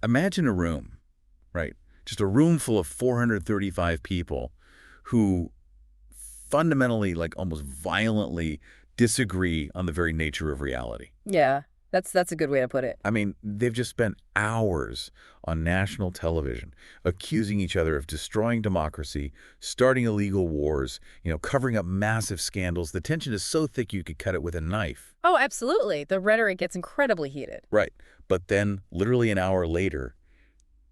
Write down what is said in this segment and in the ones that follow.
Imagine a room, right? Just a room full of 435 people who fundamentally, like almost violently disagree on the very nature of reality. Yeah, that's a good way to put it. I mean, they've just spent hours on national television accusing each other of destroying democracy, starting illegal wars, covering up massive scandals. The tension is so thick you could cut it with a knife. Oh, absolutely. The rhetoric gets incredibly heated. Right. But then, literally an hour later,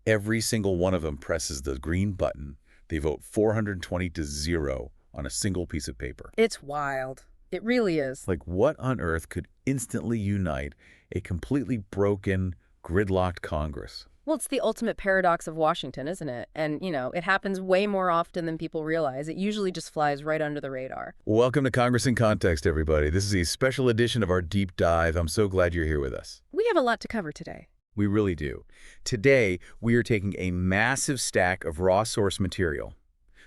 every single one of them presses the green button. They vote 420-0 on a single piece of paper. It's wild. It really is. Like, what on earth could instantly unite a completely broken, gridlocked Congress? Well, it's the ultimate paradox of Washington, isn't it? And, it happens way more often than people realize. It usually just flies right under the radar. Welcome to Congress in Context, everybody. This is a special edition of our deep dive. I'm so glad you're here with us. We have a lot to cover today. We really do. Today, we are taking a massive stack of raw source material,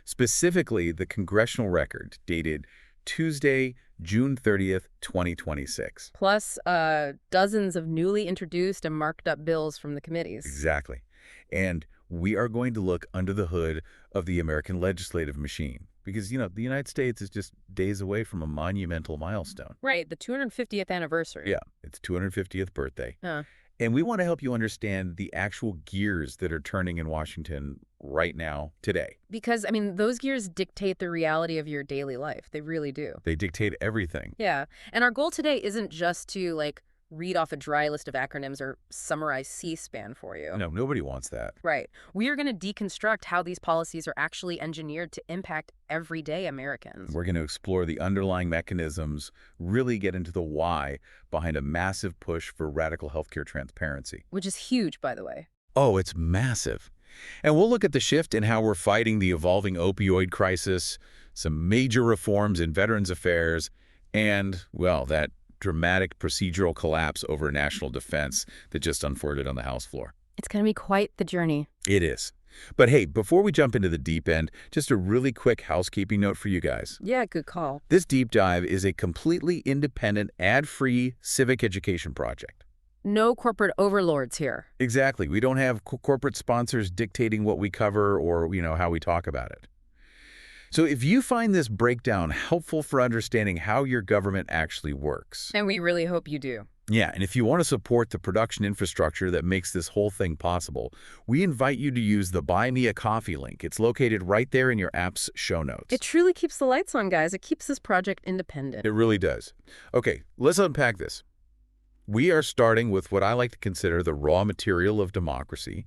specifically the congressional record dated Tuesday, June 30th, 2026. Plus, dozens of newly introduced and marked up bills from the committees. Exactly. And we are going to look under the hood of the American legislative machine. Because, the United States is just days away from a monumental milestone. Right, the 250th anniversary. Yeah, it's 250th birthday. Huh. And we want to help you understand the actual gears that are turning in Washington right now, today. Because, those gears dictate the reality of your daily life. They really do. They dictate everything. Yeah. And our goal today isn't just to, read off a dry list of acronyms or summarize C-SPAN for you. No, nobody wants that. Right. We are going to deconstruct how these policies are actually engineered to impact everyday Americans. We're going to explore the underlying mechanisms, really get into the why behind a massive push for radical healthcare transparency. Which is huge, by the way. Oh, it's massive. And we'll look at the shift in how we're fighting the evolving opioid crisis, some major reforms in Veterans Affairs, and, well, that dramatic procedural collapse over national defense that just unfolded on the House floor. It's going to be quite the journey. It is. But hey, before we jump into the deep end, just a really quick housekeeping note for you guys. Yeah, good call. This deep dive is a completely independent, ad-free civic education project. No corporate overlords here. Exactly. We don't have corporate sponsors dictating what we cover or, how we talk about it. So if you find this breakdown helpful for understanding how your government actually works. And we really hope you do. Yeah, and if you want to support the production infrastructure that makes this whole thing possible, we invite you to use the Buy Me a Coffee link. It's located right there in your app's show notes. It truly keeps the lights on, guys. It keeps this project independent. It really does. Okay, let's unpack this. We are starting with what I like to consider the raw material of democracy,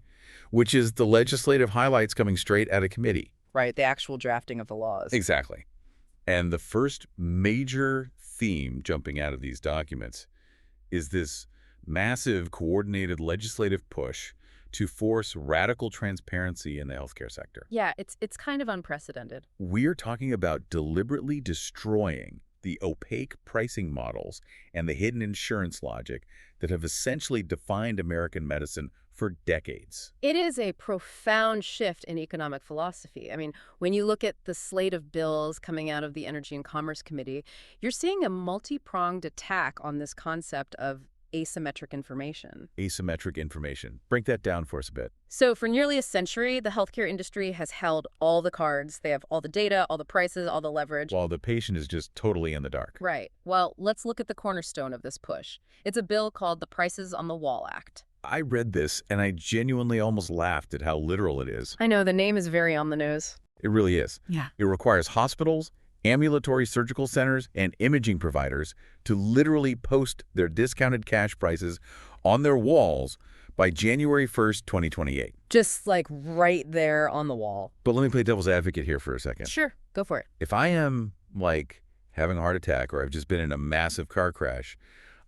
which is the legislative highlights coming straight out of committee. Right, the actual drafting of the laws. Exactly. And the first major theme jumping out of these documents is this massive coordinated legislative push to force radical transparency in the healthcare sector. Yeah, it's kind of unprecedented. We're talking about deliberately destroying the opaque pricing models and the hidden insurance logic that have essentially defined American medicine for decades. It is a profound shift in economic philosophy. When you look at the slate of bills coming out of the Energy and Commerce Committee, you're seeing a multi-pronged attack on this concept of asymmetric information. Asymmetric information. Break that down for us a bit. So for nearly a century, the healthcare industry has held all the cards. They have all the data, all the prices, all the leverage. While the patient is just totally in the dark. Right. Well, let's look at the cornerstone of this push. It's a bill called the Prices on the Wall Act. I read this, and I genuinely almost laughed at how literal it is. I know, the name is very on the nose. It really is. Yeah. It requires hospitals, ambulatory surgical centers, and imaging providers to literally post their discounted cash prices on their walls by January 1st, 2028. Just right there on the wall. But let me play devil's advocate here for a second. Sure, go for it. If I am, having a heart attack or I've just been in a massive car crash,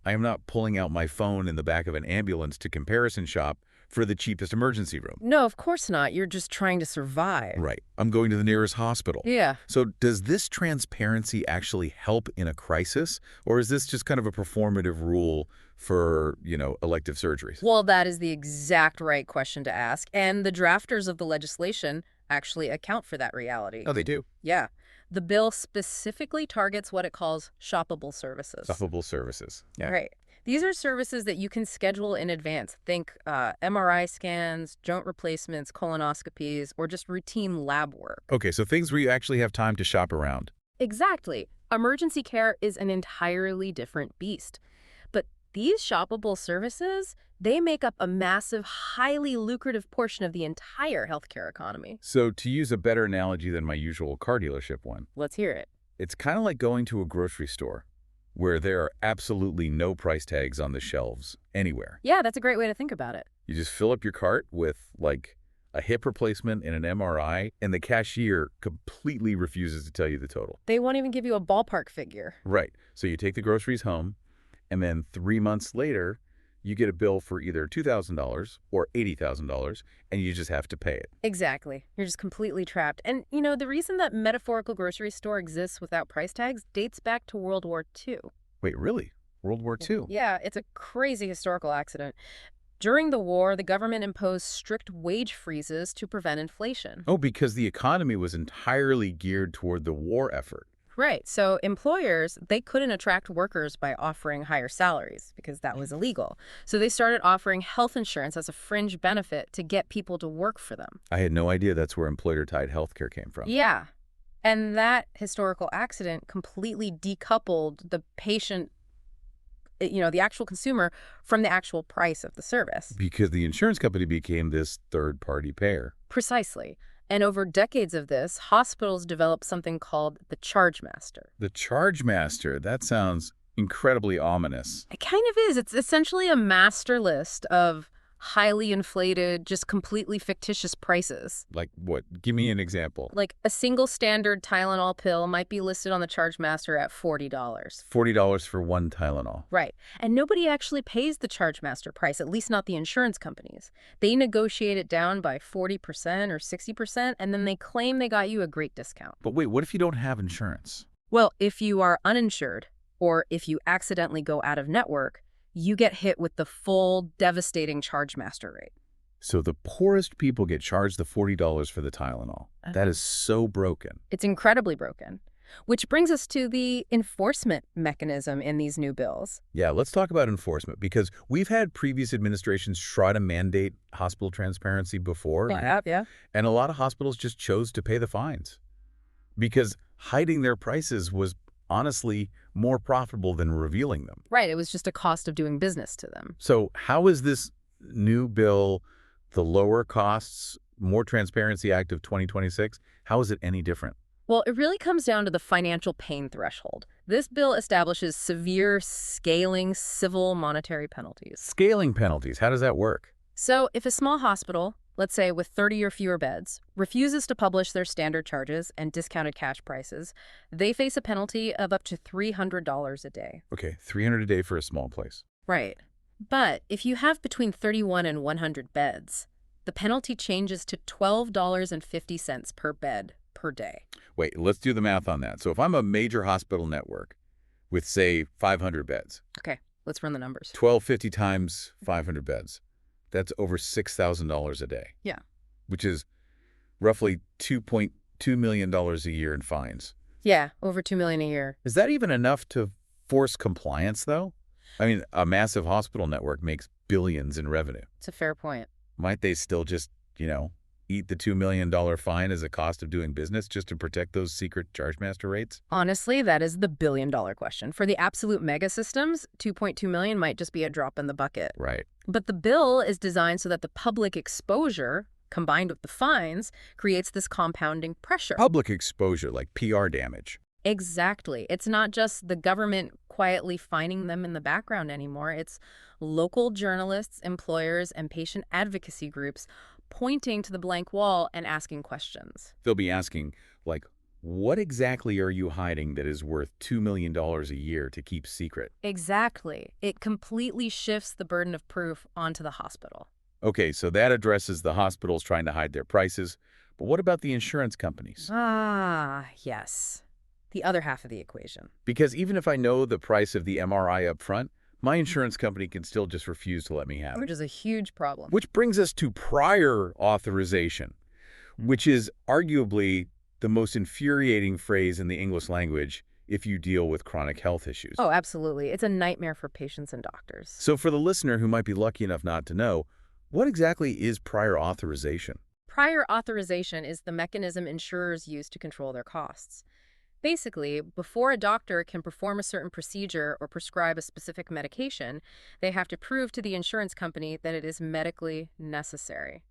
I am not pulling out my phone in the back of an ambulance to comparison shop for the cheapest emergency room. No, of course not. You're just trying to survive. Right. I'm going to the nearest hospital. Yeah. So does this transparency actually help in a crisis? Or is this just kind of a performative rule for, elective surgeries? Well, that is the exact right question to ask. And the drafters of the legislation actually account for that reality. Oh, they do? Yeah. The bill specifically targets what it calls shoppable services. Shoppable services. Yeah. Right. These are services that you can schedule in advance. Think MRI scans, joint replacements, colonoscopies, or just routine lab work. Okay, so things where you actually have time to shop around. Exactly. Emergency care is an entirely different beast. But these shoppable services, they make up a massive, highly lucrative portion of the entire healthcare economy. So to use a better analogy than my usual car dealership one, Let's hear it. it's kind of like going to a grocery store where there are absolutely no price tags on the shelves anywhere. Yeah, that's a great way to think about it. You just fill up your cart with, like, a hip replacement and an MRI, and the cashier completely refuses to tell you the total. They won't even give you a ballpark figure. Right. So you take the groceries home, and then 3 months later, you get a bill for either $2,000 or $80,000, and you just have to pay it. Exactly. You're just completely trapped. And, the reason that metaphorical grocery store exists without price tags dates back to World War II. Wait, really? World War II? Yeah, it's a crazy historical accident. During the war, the government imposed strict wage freezes to prevent inflation. Oh, because the economy was entirely geared toward the war effort. Right. So employers, they couldn't attract workers by offering higher salaries because that was illegal. So they started offering health insurance as a fringe benefit to get people to work for them. I had no idea that's where employer-tied healthcare came from. Yeah. And that historical accident completely decoupled the patient, the actual consumer, from the actual price of the service. Because the insurance company became this third-party payer. Precisely. And over decades of this, hospitals developed something called the charge master. The charge master, that sounds incredibly ominous. It kind of is. It's essentially a master list of highly inflated, just completely fictitious prices. Like what? Give me an example. Like a single standard Tylenol pill might be listed on the charge master at $40. $40 for one Tylenol. Right. And nobody actually pays the charge master price, at least not the insurance companies. They negotiate it down by 40% or 60%, and then they claim they got you a great discount. But wait, what if you don't have insurance? Well, if you are uninsured, or if you accidentally go out of network, you get hit with the full, devastating charge master rate. So the poorest people get charged the $40 for the Tylenol. That is so broken. It's incredibly broken. Which brings us to the enforcement mechanism in these new bills. Yeah, let's talk about enforcement, because we've had previous administrations try to mandate hospital transparency before. Yeah. And a lot of hospitals just chose to pay the fines because hiding their prices was honestly more profitable than revealing them. Right. It was just a cost of doing business to them. So how is this new bill, the Lower Costs, More Transparency Act of 2026, how is it any different? Well, it really comes down to the financial pain threshold. This bill establishes severe scaling civil monetary penalties. Scaling penalties, how does that work? So if a small hospital, let's say with 30 or fewer beds, refuses to publish their standard charges and discounted cash prices, they face a penalty of up to $300 a day. Okay, $300 a day for a small place. Right. But if you have between 31 and 100 beds, the penalty changes to $12.50 per bed per day. Wait, let's do the math on that. So if I'm a major hospital network with, say, 500 beds. Okay, let's run the numbers. $12.50 times 500 beds. That's over $6,000 a day. Yeah. Which is roughly $2.2 million a year in fines. Yeah, over $2 million a year. Is that even enough to force compliance, though? I mean, a massive hospital network makes billions in revenue. It's a fair point. Might they still just, eat the $2 million fine as a cost of doing business just to protect those secret charge master rates? Honestly, that is the billion-dollar question. For the absolute mega systems, $2.2 million might just be a drop in the bucket. Right. But the bill is designed so that the public exposure, combined with the fines, creates this compounding pressure. Public exposure, like PR damage. Exactly. It's not just the government quietly fining them in the background anymore. It's local journalists, employers, and patient advocacy groups pointing to the blank wall and asking questions. They'll be asking, like, what exactly are you hiding that is worth $2 million a year to keep secret? Exactly. It completely shifts the burden of proof onto the hospital. Okay, so that addresses the hospitals trying to hide their prices. But what about the insurance companies? Ah, yes. The other half of the equation. Because even if I know the price of the MRI up front, my insurance company can still just refuse to let me have it. Which is a huge problem. Which brings us to prior authorization, which is arguably the most infuriating phrase in the English language if you deal with chronic health issues. Oh, absolutely. It's a nightmare for patients and doctors. So for the listener who might be lucky enough not to know, what exactly is prior authorization? Prior authorization is the mechanism insurers use to control their costs. Basically, before a doctor can perform a certain procedure or prescribe a specific medication, they have to prove to the insurance company that it is medically necessary.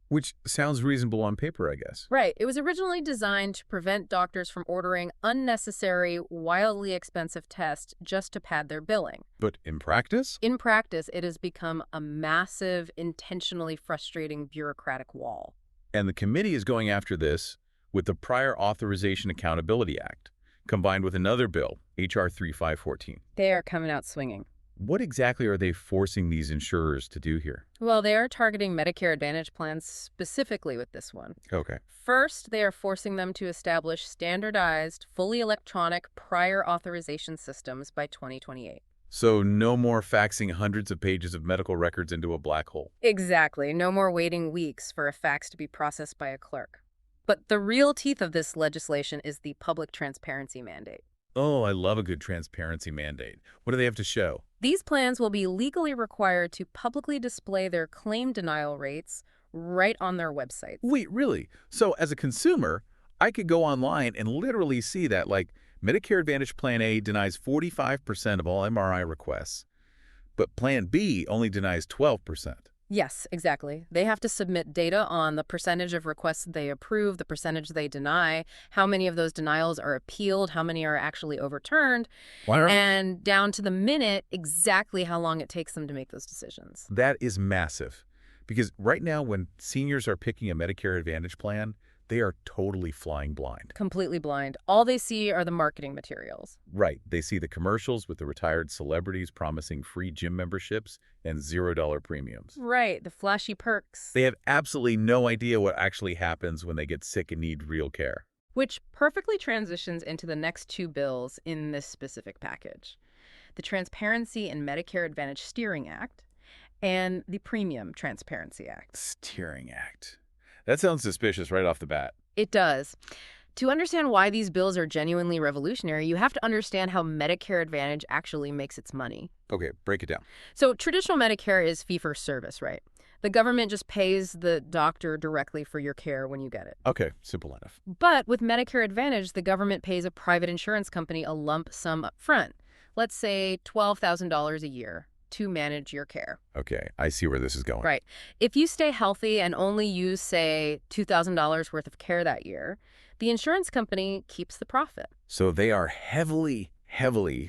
Which sounds reasonable on paper, I guess. Right. It was originally designed to prevent doctors from ordering unnecessary, wildly expensive tests just to pad their billing. But in practice? In practice, it has become a massive, intentionally frustrating bureaucratic wall. And the committee is going after this with the Prior Authorization Accountability Act, combined with another bill, H.R. 3514. They are coming out swinging. What exactly are they forcing these insurers to do here? Well, they are targeting Medicare Advantage plans specifically with this one. Okay. First, they are forcing them to establish standardized, fully electronic prior authorization systems by 2028. So no more faxing hundreds of pages of medical records into a black hole. Exactly. No more waiting weeks for a fax to be processed by a clerk. But the real teeth of this legislation is the public transparency mandate. Oh, I love a good transparency mandate. What do they have to show? These plans will be legally required to publicly display their claim denial rates right on their websites. Wait, really? So as a consumer, I could go online and literally see that, like, Medicare Advantage Plan A denies 45% of all MRI requests, but Plan B only denies 12%. Yes, exactly. They have to submit data on the percentage of requests they approve, the percentage they deny, how many of those denials are appealed, how many are actually overturned, and down to the minute, exactly how long it takes them to make those decisions. That is massive. Because right now, when seniors are picking a Medicare Advantage plan, they are totally flying blind. Completely blind. All they see are the marketing materials. Right. They see the commercials with the retired celebrities promising free gym memberships and $0 premiums. Right. The flashy perks. They have absolutely no idea what actually happens when they get sick and need real care. Which perfectly transitions into the next two bills in this specific package. The Transparency in Medicare Advantage Steering Act and the Premium Transparency Act. Steering Act. That sounds suspicious right off the bat. It does. To understand why these bills are genuinely revolutionary, you have to understand how Medicare Advantage actually makes its money. Okay, break it down. So traditional Medicare is fee-for-service, right? The government just pays the doctor directly for your care when you get it. Okay, simple enough. But with Medicare Advantage, the government pays a private insurance company a lump sum up front. Let's say $12,000 a year to manage your care. Okay, I see where this is going. Right. If you stay healthy and only use, say, $2,000 worth of care that year, the insurance company keeps the profit. So they are heavily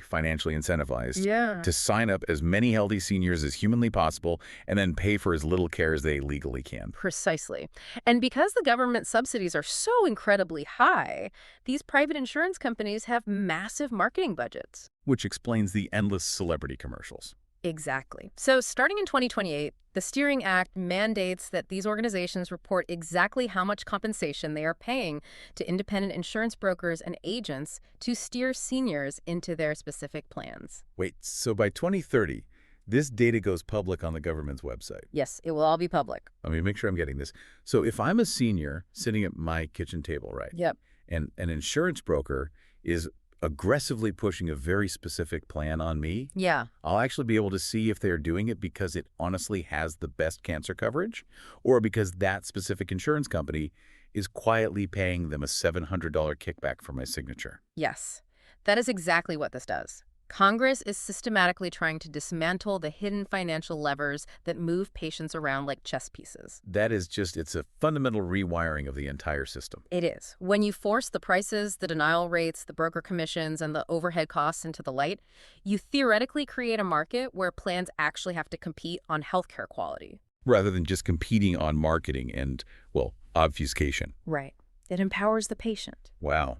financially incentivized to sign up as many healthy seniors as humanly possible and then pay for as little care as they legally can. Precisely. And because the government subsidies are so incredibly high, these private insurance companies have massive marketing budgets. Which explains the endless celebrity commercials. Exactly. So starting in 2028, the Steering Act mandates that these organizations report exactly how much compensation they are paying to independent insurance brokers and agents to steer seniors into their specific plans. Wait, so by 2030, this data goes public on the government's website? Yes, it will all be public. Let me make sure I'm getting this. So if I'm a senior sitting at my kitchen table, right? Yep. And an insurance broker is aggressively pushing a very specific plan on me, Yeah. I'll actually be able to see if they're doing it because it honestly has the best cancer coverage or because that specific insurance company is quietly paying them a $700 kickback for my signature. Yes. That is exactly what this does. Congress is systematically trying to dismantle the hidden financial levers that move patients around like chess pieces. That is just, it's a fundamental rewiring of the entire system. It is. When you force the prices, the denial rates, the broker commissions, and the overhead costs into the light, you theoretically create a market where plans actually have to compete on healthcare quality. Rather than just competing on marketing and, well, obfuscation. Right. It empowers the patient. Wow.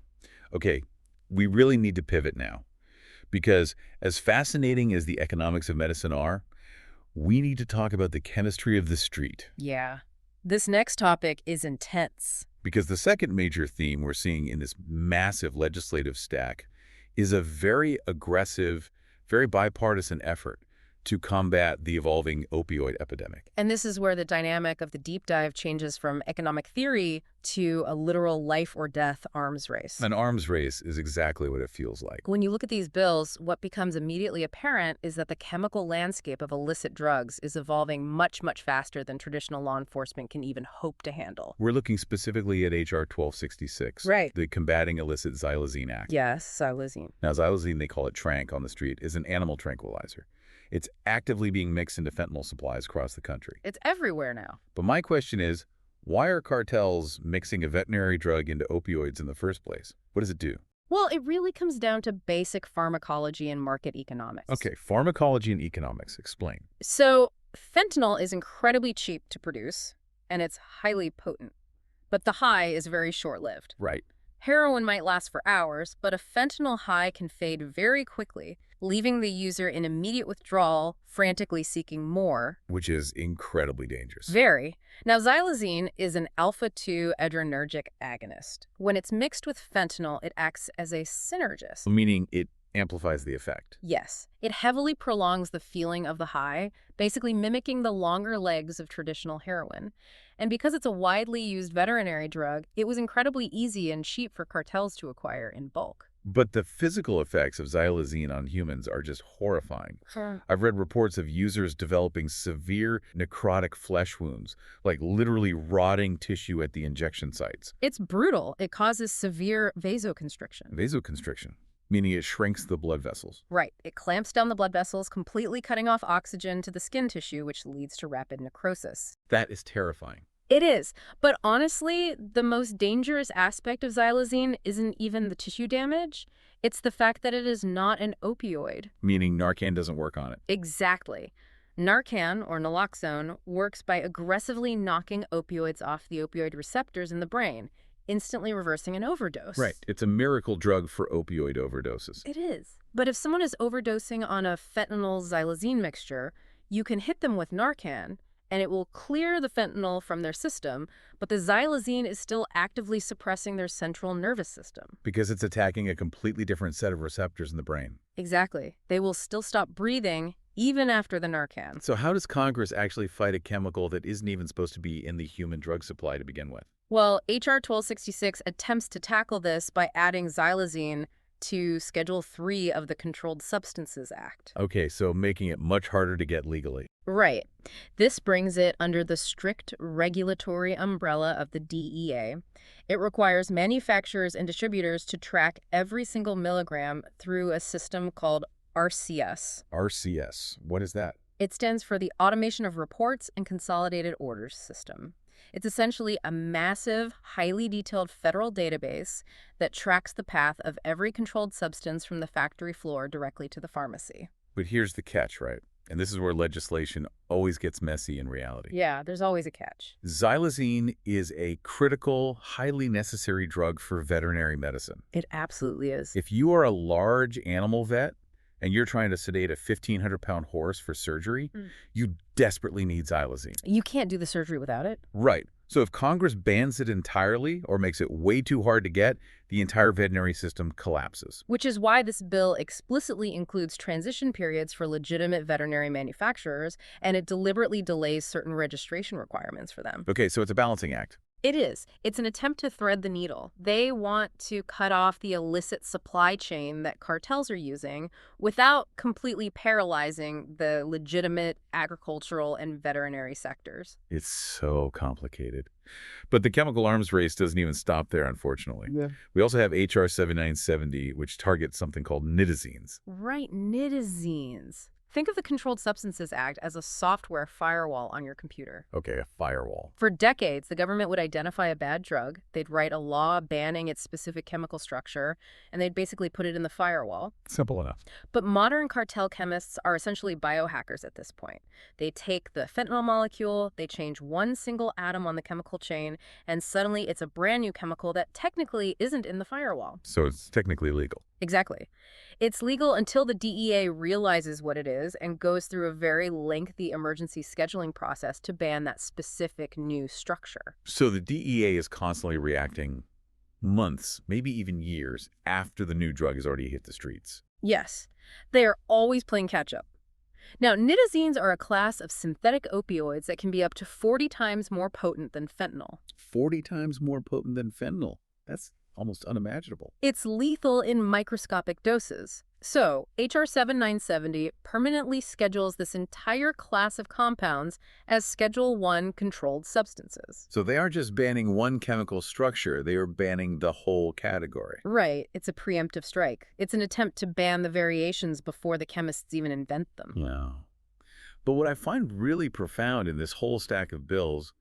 Okay, we really need to pivot now. Because as fascinating as the economics of medicine are, we need to talk about the chemistry of the street. Yeah. This next topic is intense. Because the second major theme we're seeing in this massive legislative stack is a very aggressive, very bipartisan effort to combat the evolving opioid epidemic. And this is where the dynamic of the deep dive changes from economic theory to a literal life or death arms race. An arms race is exactly what it feels like. When you look at these bills, what becomes immediately apparent is that the chemical landscape of illicit drugs is evolving much, much faster than traditional law enforcement can even hope to handle. We're looking specifically at H.R. 1266, Right. the Combating Illicit Xylazine Act. Yes, Xylazine. Now, Xylazine, they call it tranq on the street, is an animal tranquilizer. It's actively being mixed into fentanyl supplies across the country. It's everywhere now. But my question is, why are cartels mixing a veterinary drug into opioids in the first place? What does it do? Well, it really comes down to basic pharmacology and market economics. Okay, pharmacology and economics. Explain. So, fentanyl is incredibly cheap to produce, and it's highly potent. But the high is very short-lived. Right. Heroin might last for hours, but a fentanyl high can fade very quickly, leaving the user in immediate withdrawal, frantically seeking more. Which is incredibly dangerous. Very. Now, xylazine is an alpha-2 adrenergic agonist. When it's mixed with fentanyl, it acts as a synergist. Meaning it amplifies the effect. Yes. It heavily prolongs the feeling of the high, basically mimicking the longer legs of traditional heroin. And because it's a widely used veterinary drug, it was incredibly easy and cheap for cartels to acquire in bulk. But the physical effects of xylazine on humans are just horrifying. I've read reports of users developing severe necrotic flesh wounds, like literally rotting tissue at the injection sites. It's brutal. It causes severe vasoconstriction. Vasoconstriction, meaning it shrinks the blood vessels. Right. It clamps down the blood vessels, completely cutting off oxygen to the skin tissue, which leads to rapid necrosis. That is terrifying. It is. But honestly, the most dangerous aspect of xylazine isn't even the tissue damage. It's the fact that it is not an opioid. Meaning Narcan doesn't work on it. Exactly. Narcan, or naloxone, works by aggressively knocking opioids off the opioid receptors in the brain, instantly reversing an overdose. Right. It's a miracle drug for opioid overdoses. It is. But if someone is overdosing on a fentanyl-xylazine mixture, you can hit them with Narcan, and it will clear the fentanyl from their system, but the xylazine is still actively suppressing their central nervous system. Because it's attacking a completely different set of receptors in the brain. Exactly. They will still stop breathing even after the Narcan. So how does Congress actually fight a chemical that isn't even supposed to be in the human drug supply to begin with? Well, H.R. 1266 attempts to tackle this by adding xylazine to Schedule 3 of the Controlled Substances Act. Okay, so making it much harder to get legally. Right. This brings it under the strict regulatory umbrella of the DEA. It requires manufacturers and distributors to track every single milligram through a system called RCS. RCS, what is that? It stands for the Automation of Reports and Consolidated Orders System. It's essentially a massive, highly detailed federal database that tracks the path of every controlled substance from the factory floor directly to the pharmacy. But here's the catch, right? And this is where legislation always gets messy in reality. Yeah, there's always a catch. Xylazine is a critical, highly necessary drug for veterinary medicine. It absolutely is. If you are a large animal vet and you're trying to sedate a 1,500-pound horse for surgery, you desperately need xylazine. You can't do the surgery without it. Right. So if Congress bans it entirely or makes it way too hard to get, the entire veterinary system collapses. Which is why this bill explicitly includes transition periods for legitimate veterinary manufacturers, and it deliberately delays certain registration requirements for them. Okay, so it's a balancing act. It is. It's an attempt to thread the needle. They want to cut off the illicit supply chain that cartels are using without completely paralyzing the legitimate agricultural and veterinary sectors. It's so complicated. But the chemical arms race doesn't even stop there, unfortunately. Yeah. We also have H.R. 7970, which targets something called Nitazines. Right, Nitazines. Think of the Controlled Substances Act as a software firewall on your computer. Okay, a firewall. For decades, the government would identify a bad drug, they'd write a law banning its specific chemical structure, and they'd basically put it in the firewall. Simple enough. But modern cartel chemists are essentially biohackers at this point. They take the fentanyl molecule, they change one single atom on the chemical chain, and suddenly it's a brand new chemical that technically isn't in the firewall. So it's technically legal. Exactly. It's legal until the DEA realizes what it is and goes through a very lengthy emergency scheduling process to ban that specific new structure. So the DEA is constantly reacting months, maybe even years, after the new drug has already hit the streets. Yes. They are always playing catch-up. Now, nitazines are a class of synthetic opioids that can be up to 40 times more potent than fentanyl. 40 times more potent than fentanyl. That's almost unimaginable. It's lethal in microscopic doses. So, H.R. 7970 permanently schedules this entire class of compounds as Schedule I controlled substances. So they aren't just banning one chemical structure, they are banning the whole category. Right, it's a preemptive strike. It's an attempt to ban the variations before the chemists even invent them. Yeah. But what I find really profound in this whole stack of bills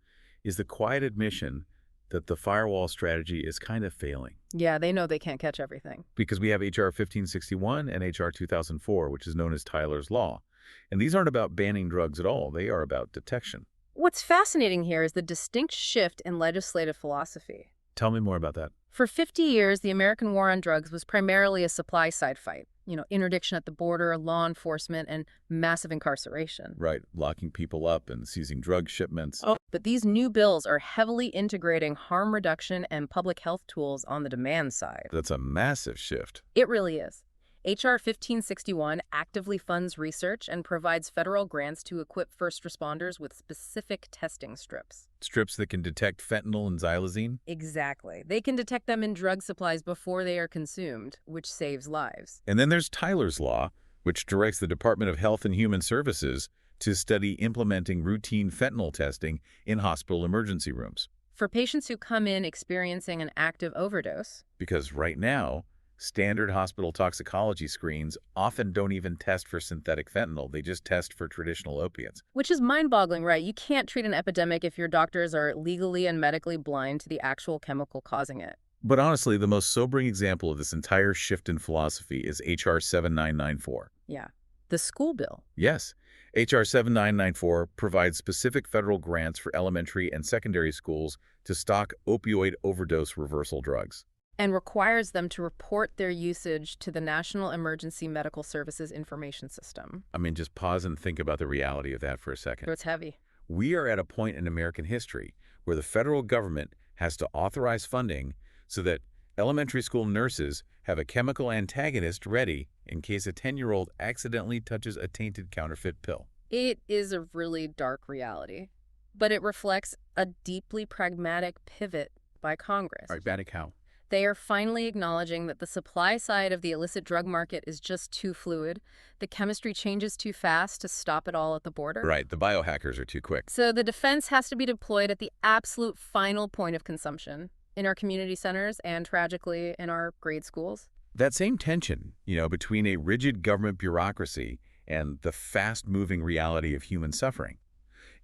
is the quiet admission that the firewall strategy is kind of failing. Yeah, they know they can't catch everything. Because we have H.R. 1561 and H.R. 2004, which is known as Tyler's Law. And these aren't about banning drugs at all. They are about detection. What's fascinating here is the distinct shift in legislative philosophy. Tell me more about that. For 50 years, the American war on drugs was primarily a supply-side fight. Interdiction at the border, law enforcement, and massive incarceration. Right, locking people up and seizing drug shipments. But these new bills are heavily integrating harm reduction and public health tools on the demand side. That's a massive shift. It really is. H.R. 1561 actively funds research and provides federal grants to equip first responders with specific testing strips. Strips that can detect fentanyl and xylazine? Exactly. They can detect them in drug supplies before they are consumed, which saves lives. And then there's Tyler's Law, which directs the Department of Health and Human Services to study implementing routine fentanyl testing in hospital emergency rooms. For patients who come in experiencing an active overdose. Because right now, standard hospital toxicology screens often don't even test for synthetic fentanyl. They just test for traditional opiates. Which is mind-boggling, right? You can't treat an epidemic if your doctors are legally and medically blind to the actual chemical causing it. But honestly, the most sobering example of this entire shift in philosophy is H.R. 7994. Yeah. The school bill. Yes. H.R. 7994 provides specific federal grants for elementary and secondary schools to stock opioid overdose reversal drugs. And requires them to report their usage to the National Emergency Medical Services Information System. I mean, just pause and think about the reality of that for a second. It's heavy. We are at a point in American history where the federal government has to authorize funding so that elementary school nurses have a chemical antagonist ready in case a 10-year-old accidentally touches a tainted counterfeit pill. It is a really dark reality, but it reflects a deeply pragmatic pivot by Congress. Pragmatic how? They are finally acknowledging that the supply side of the illicit drug market is just too fluid. The chemistry changes too fast to stop it all at the border. Right, the biohackers are too quick. So the defense has to be deployed at the absolute final point of consumption, in our community centers and, tragically, in our grade schools. That same tension, between a rigid government bureaucracy and the fast-moving reality of human suffering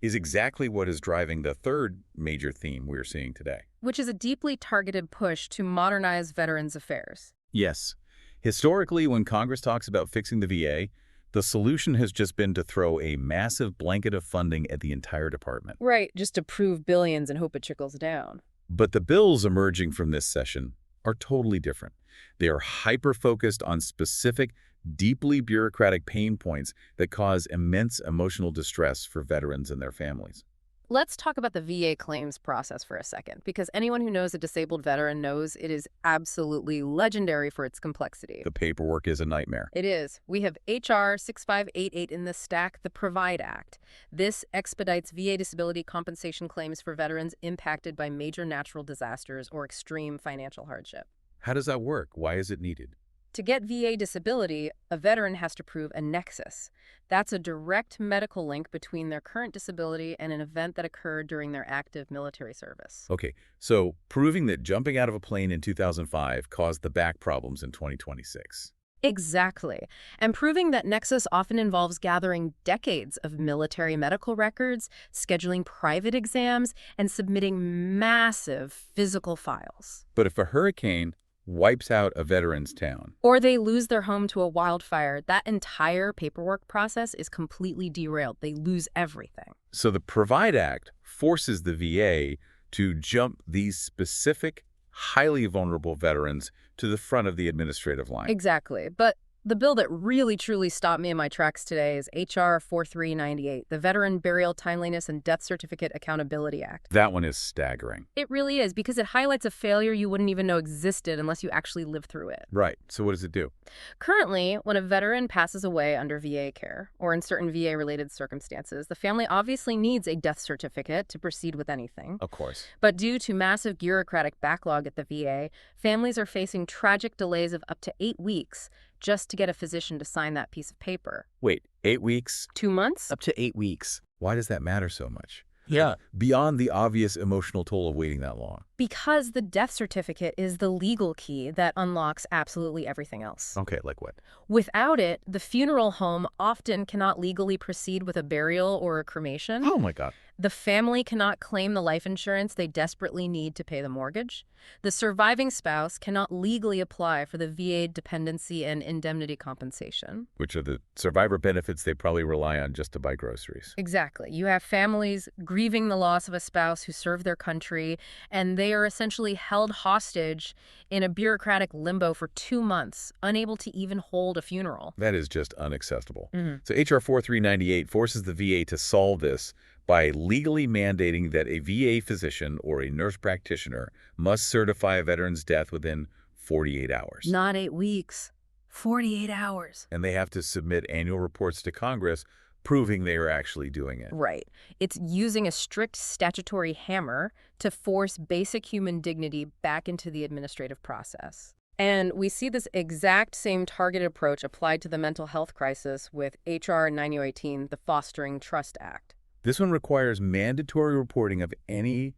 is exactly what is driving the third major theme we're seeing today. Which is a deeply targeted push to modernize veterans' affairs. Yes. Historically, when Congress talks about fixing the VA, the solution has just been to throw a massive blanket of funding at the entire department. Right, just to prove billions and hope it trickles down. But the bills emerging from this session are totally different. They are hyper-focused on specific, deeply bureaucratic pain points that cause immense emotional distress for veterans and their families. Let's talk about the VA claims process for a second, because anyone who knows a disabled veteran knows it is absolutely legendary for its complexity. The paperwork is a nightmare. It is. We have H.R. 6588 in the stack, the Provide Act. This expedites VA disability compensation claims for veterans impacted by major natural disasters or extreme financial hardship. How does that work? Why is it needed? To get VA disability, a veteran has to prove a nexus. That's a direct medical link between their current disability and an event that occurred during their active military service. Okay, so proving that jumping out of a plane in 2005 caused the back problems in 2026. Exactly. And proving that nexus often involves gathering decades of military medical records, scheduling private exams, and submitting massive physical files. But if a hurricane wipes out a veteran's town, or they lose their home to a wildfire, that entire paperwork process is completely derailed. They lose everything. So the Provide Act forces the VA to jump these specific, highly vulnerable veterans to the front of the administrative line. Exactly. But The bill that really truly stopped me in my tracks today is H.R. 4398, the Veteran Burial Timeliness and Death Certificate Accountability Act. That one is staggering. It really is, because it highlights a failure you wouldn't even know existed unless you actually lived through it. Right. So what does it do? Currently, when a veteran passes away under VA care, or in certain VA-related circumstances, the family obviously needs a death certificate to proceed with anything. Of course. But due to massive bureaucratic backlog at the VA, families are facing tragic delays of up to 8 weeks just to get a physician to sign that piece of paper. Wait, 8 weeks? 2 months? Up to 8 weeks. Why does that matter so much? Yeah. Beyond the obvious emotional toll of waiting that long. Because the death certificate is the legal key that unlocks absolutely everything else. Okay, like what? Without it, the funeral home often cannot legally proceed with a burial or a cremation. Oh my God. The family cannot claim the life insurance they desperately need to pay the mortgage. The surviving spouse cannot legally apply for the VA dependency and indemnity compensation. Which are the survivor benefits they probably rely on just to buy groceries. Exactly. You have families grieving the loss of a spouse who served their country, and they are essentially held hostage in a bureaucratic limbo for 2 months, unable to even hold a funeral. That is just unacceptable. Mm-hmm. So H.R. 4398 forces the VA to solve this by legally mandating that a VA physician or a nurse practitioner must certify a veteran's death within 48 hours. Not 8 weeks, 48 hours. And they have to submit annual reports to Congress proving they are actually doing it. Right. It's using a strict statutory hammer to force basic human dignity back into the administrative process. And we see this exact same targeted approach applied to the mental health crisis with H.R. 9018, the Fostering Trust Act. This one requires mandatory reporting of any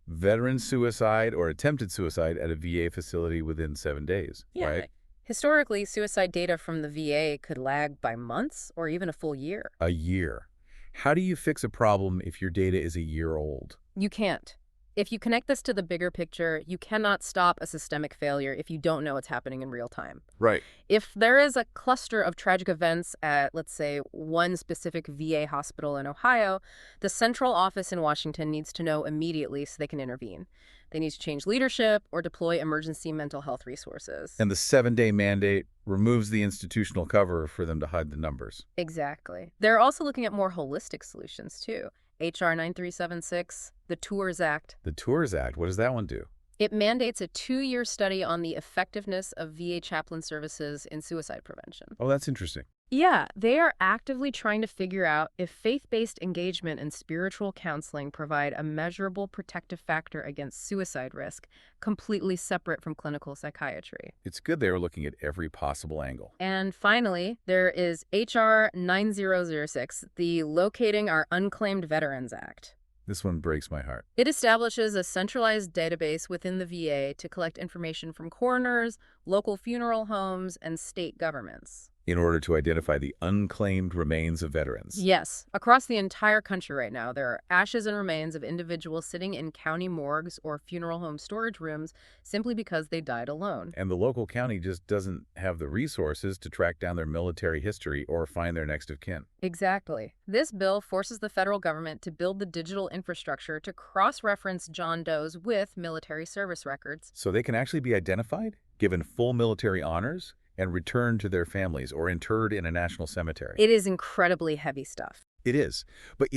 veteran suicide or attempted suicide at a VA facility within 7 days, right? Historically, suicide data from the VA could lag by months or even a full year. A year. How do you fix a problem if your data is a year old? You can't. If you connect this to the bigger picture, you cannot stop a systemic failure if you don't know what's happening in real time. Right. If there is a cluster of tragic events at, let's say, one specific VA hospital in Ohio, the central office in Washington needs to know immediately so they can intervene. They need to change leadership or deploy emergency mental health resources. And the 7-day mandate removes the institutional cover for them to hide the numbers. Exactly. They're also looking at more holistic solutions, too. H.R. 9376, the Tours Act. The Tours Act, what does that one do? It mandates a 2-year study on the effectiveness of VA chaplain services in suicide prevention. Oh, that's interesting. Yeah, they are actively trying to figure out if faith-based engagement and spiritual counseling provide a measurable protective factor against suicide risk, completely separate from clinical psychiatry. It's good they were looking at every possible angle. And finally, there is H.R. 9006, the Locating Our Unclaimed Veterans Act. This one breaks my heart. It establishes a centralized database within the VA to collect information from coroners, local funeral homes, and state governments. In order to identify the unclaimed remains of veterans. Yes. Across the entire country right now, there are ashes and remains of individuals sitting in county morgues or funeral home storage rooms simply because they died alone. And the local county just doesn't have the resources to track down their military history or find their next of kin. Exactly. This bill forces the federal government to build the digital infrastructure to cross-reference John Does with military service records. So they can actually be identified, given full military honors, and returned to their families or interred in a national cemetery. It is incredibly heavy stuff. It is. But,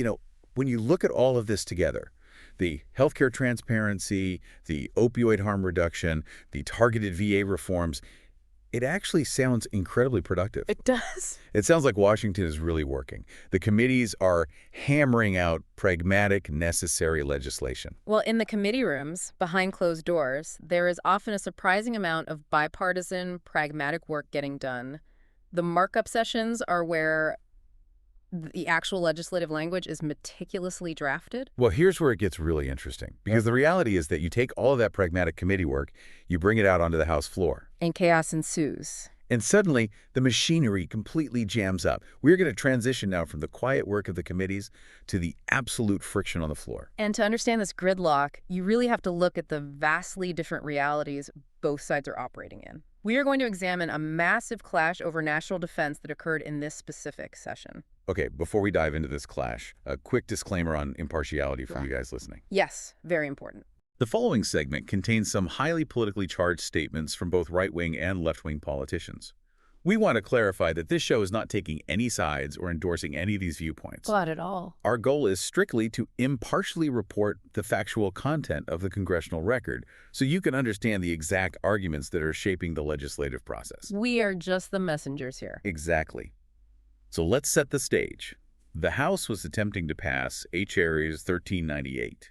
when you look at all of this together, the healthcare transparency, the opioid harm reduction, the targeted VA reforms, it actually sounds incredibly productive. It does. It sounds like Washington is really working. The committees are hammering out pragmatic, necessary legislation. Well, in the committee rooms, behind closed doors, there is often a surprising amount of bipartisan, pragmatic work getting done. The markup sessions are where the actual legislative language is meticulously drafted. Well, here's where it gets really interesting, because the reality is that you take all of that pragmatic committee work, you bring it out onto the House floor. And chaos ensues. And suddenly, the machinery completely jams up. We're going to transition now from the quiet work of the committees to the absolute friction on the floor. And to understand this gridlock, you really have to look at the vastly different realities both sides are operating in. We are going to examine a massive clash over national defense that occurred in this specific session. Okay, before we dive into this clash, a quick disclaimer on impartiality for you guys listening. Yes, very important. The following segment contains some highly politically charged statements from both right-wing and left-wing politicians. We want to clarify that this show is not taking any sides or endorsing any of these viewpoints. Not at all. Our goal is strictly to impartially report the factual content of the congressional record so you can understand the exact arguments that are shaping the legislative process. We are just the messengers here. Exactly. So let's set the stage. The House was attempting to pass H.R.'s 1398.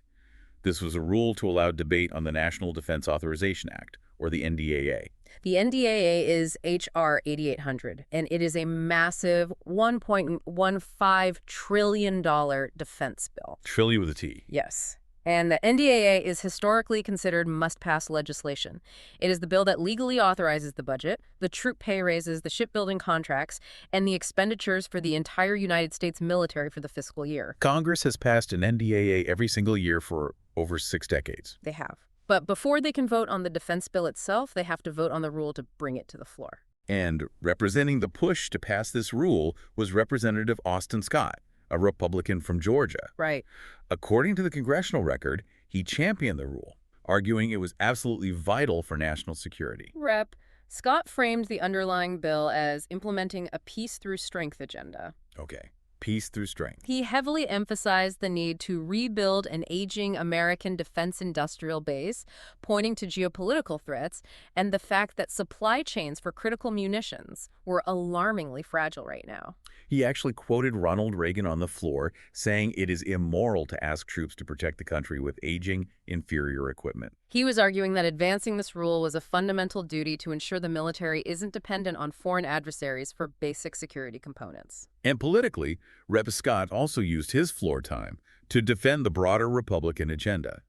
This was a rule to allow debate on the National Defense Authorization Act, or the NDAA. The NDAA is H.R. 8800, and it is a massive $1.15 trillion defense bill. Trillion with a T. Yes. And the NDAA is historically considered must-pass legislation. It is the bill that legally authorizes the budget, the troop pay raises, the shipbuilding contracts, and the expenditures for the entire United States military for the fiscal year. Congress has passed an NDAA every single year for over 6 decades. They have. But before they can vote on the defense bill itself, they have to vote on the rule to bring it to the floor. And representing the push to pass this rule was Representative Austin Scott, a Republican from Georgia. Right. According to the congressional record, he championed the rule, arguing it was absolutely vital for national security. Rep. Scott framed the underlying bill as implementing a peace through strength agenda. Okay. Peace through strength. He heavily emphasized the need to rebuild an aging American defense industrial base, pointing to geopolitical threats and the fact that supply chains for critical munitions were alarmingly fragile right now. He actually quoted Ronald Reagan on the floor, saying it is immoral to ask troops to protect the country with aging, inferior equipment. He was arguing that advancing this rule was a fundamental duty to ensure the military isn't dependent on foreign adversaries for basic security components. And politically, Rep. Scott also used his floor time to defend the broader Republican agenda.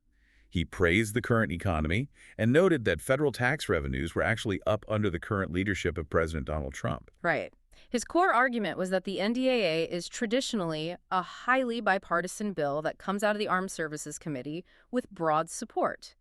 He praised the current economy and noted that federal tax revenues were actually up under the current leadership of President Donald Trump. Right. His core argument was that the NDAA is traditionally a highly bipartisan bill that comes out of the Armed Services Committee with broad support,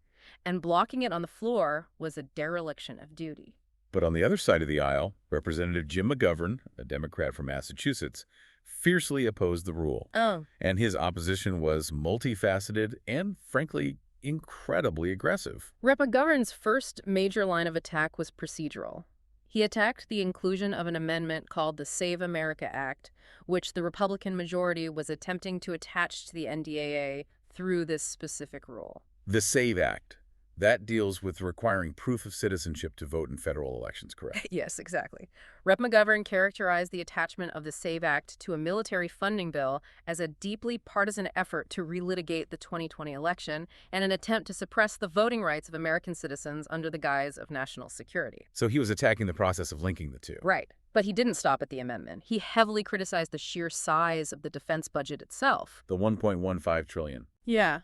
and blocking it on the floor was a dereliction of duty. But on the other side of the aisle, Representative Jim McGovern, a Democrat from Massachusetts, fiercely opposed the rule. Oh. And his opposition was multifaceted and, frankly, incredibly aggressive. Rep. McGovern's first major line of attack was procedural. He attacked the inclusion of an amendment called the Save America Act, which the Republican majority was attempting to attach to the NDAA through this specific rule. The SAVE Act. That deals with requiring proof of citizenship to vote in federal elections, correct? Yes, exactly. Rep. McGovern characterized the attachment of the SAVE Act to a military funding bill as a deeply partisan effort to relitigate the 2020 election and an attempt to suppress the voting rights of American citizens under the guise of national security. So he was attacking the process of linking the two. Right. But he didn't stop at the amendment. He heavily criticized the sheer size of the defense budget itself. The $1.15 trillion. Yeah.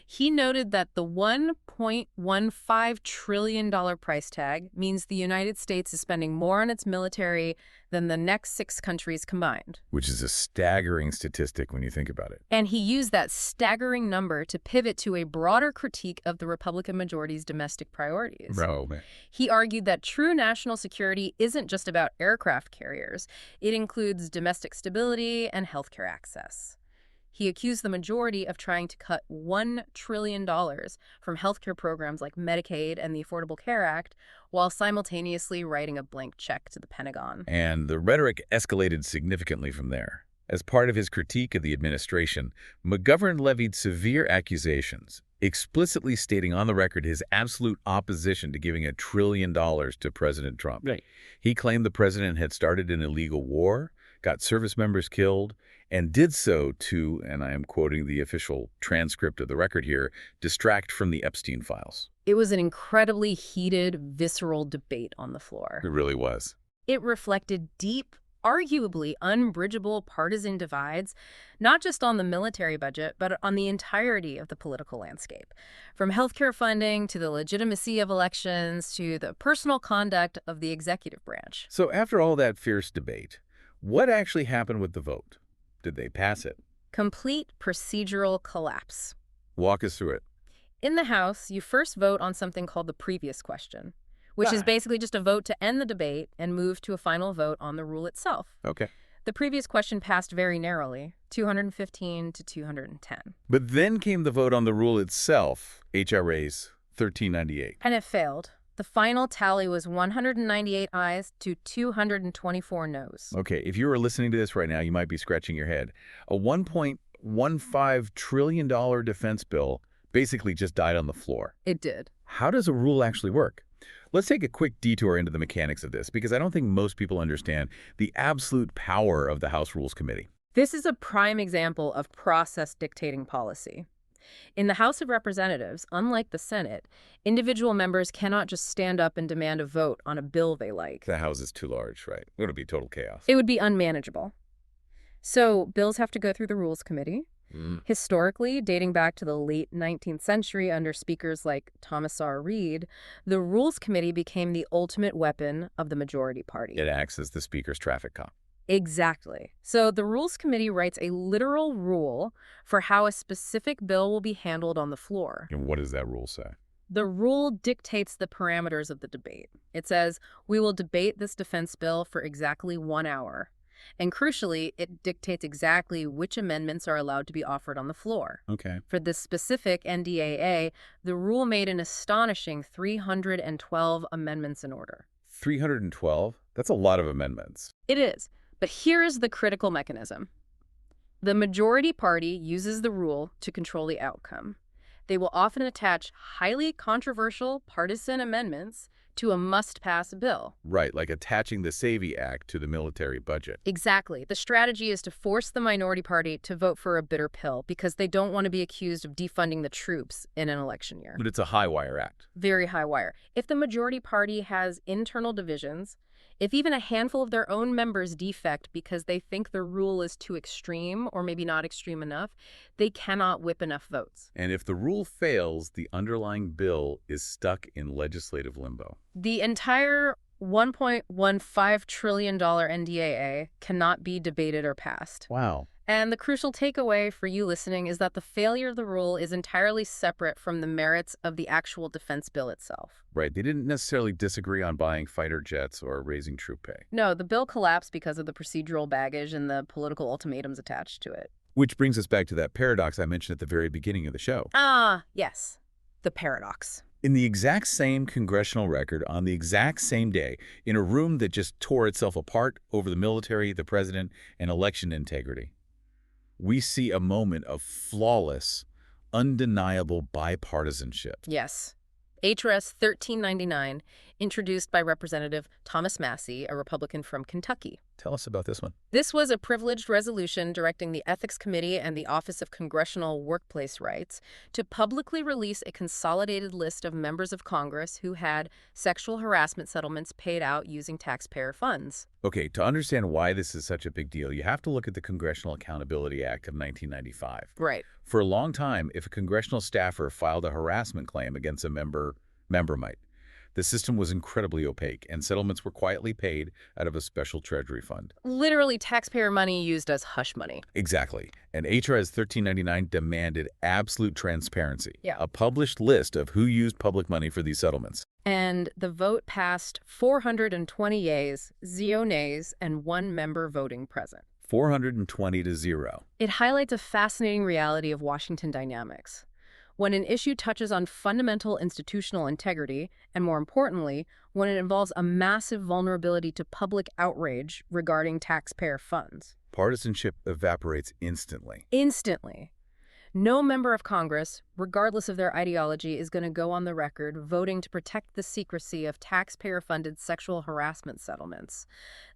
He noted that the $1.15 trillion price tag means the United States is spending more on its military than the next 6 countries combined. Which is a staggering statistic when you think about it. And he used that staggering number to pivot to a broader critique of the Republican majority's domestic priorities. Bro, man. He argued that true national security isn't just about aircraft carriers. It includes domestic stability and healthcare access. He accused the majority of trying to cut $1 trillion from healthcare programs like Medicaid and the Affordable Care Act, while simultaneously writing a blank check to the Pentagon. And the rhetoric escalated significantly from there. As part of his critique of the administration, McGovern levied severe accusations, explicitly stating on the record his absolute opposition to giving $1 trillion to President Trump. Right. He claimed the president had started an illegal war, got service members killed, and did so to, and I am quoting the official transcript of the record here, distract from the Epstein files. It was an incredibly heated, visceral debate on the floor. It really was. It reflected deep, arguably unbridgeable partisan divides, not just on the military budget, but on the entirety of the political landscape. From healthcare funding to the legitimacy of elections to the personal conduct of the executive branch. So after all that fierce debate, what actually happened with the vote? Did they pass it? Complete procedural collapse. Walk us through it. In the House, you first vote on something called the previous question, which is basically just a vote to end the debate and move to a final vote on the rule itself. Okay. The previous question passed very narrowly, 215 to 210. But then came the vote on the rule itself, HRA's 1398. And it failed. The final tally was 198 ayes to 224 noes. Okay, if you were listening to this right now, you might be scratching your head. A $1.15 trillion defense bill basically just died on the floor. It did. How does a rule actually work? Let's take a quick detour into the mechanics of this, because I don't think most people understand the absolute power of the House Rules Committee. This is a prime example of process dictating policy. In the House of Representatives, unlike the Senate, individual members cannot just stand up and demand a vote on a bill they like. The House is too large, right? It would be total chaos. It would be unmanageable. So bills have to go through the Rules Committee. Historically, dating back to the late 19th century under speakers like Thomas R. Reed, the Rules Committee became the ultimate weapon of the majority party. It acts as the Speaker's traffic cop. Exactly. So the Rules Committee writes a literal rule for how a specific bill will be handled on the floor. And what does that rule say? The rule dictates the parameters of the debate. It says, we will debate this defense bill for exactly 1 hour. And crucially, it dictates exactly which amendments are allowed to be offered on the floor. Okay. For this specific NDAA, the rule made an astonishing 312 amendments in order. 312? That's a lot of amendments. It is. But here is the critical mechanism. The majority party uses the rule to control the outcome. They will often attach highly controversial partisan amendments to a must-pass bill. Right, like attaching the SAVE Act to the military budget. Exactly. The strategy is to force the minority party to vote for a bitter pill because they don't want to be accused of defunding the troops in an election year. But it's a high-wire act. Very high wire. If the majority party has internal divisions, if even a handful of their own members defect because they think the rule is too extreme or maybe not extreme enough, they cannot whip enough votes. And if the rule fails, the underlying bill is stuck in legislative limbo. The entire $1.15 trillion NDAA cannot be debated or passed. Wow. And the crucial takeaway for you listening is that the failure of the rule is entirely separate from the merits of the actual defense bill itself. Right, they didn't necessarily disagree on buying fighter jets or raising troop pay. No, the bill collapsed because of the procedural baggage and the political ultimatums attached to it. Which brings us back to that paradox I mentioned at the very beginning of the show. Ah, yes. The paradox. In the exact same congressional record, on the exact same day, in a room that just tore itself apart over the military, the president, and election integrity, we see a moment of flawless, undeniable bipartisanship. Yes. HRS 1399, introduced by Representative Thomas Massie, a Republican from Kentucky. Tell us about this one. This was a privileged resolution directing the Ethics Committee and the Office of Congressional Workplace Rights to publicly release a consolidated list of members of Congress who had sexual harassment settlements paid out using taxpayer funds. Okay, to understand why this is such a big deal, you have to look at the Congressional Accountability Act of 1995. Right. For a long time, if a congressional staffer filed a harassment claim against a member might. The system was incredibly opaque, and settlements were quietly paid out of a special treasury fund. Literally taxpayer money used as hush money. Exactly. And HRS 1399 demanded absolute transparency. Yeah. A published list of who used public money for these settlements. And the vote passed 420 yeas, 0 nays, and 1 member voting present. 420 to 0. It highlights a fascinating reality of Washington dynamics. When an issue touches on fundamental institutional integrity, and more importantly, when it involves a massive vulnerability to public outrage regarding taxpayer funds. Partisanship evaporates instantly. Instantly. No member of Congress, regardless of their ideology, is going to go on the record voting to protect the secrecy of taxpayer-funded sexual harassment settlements.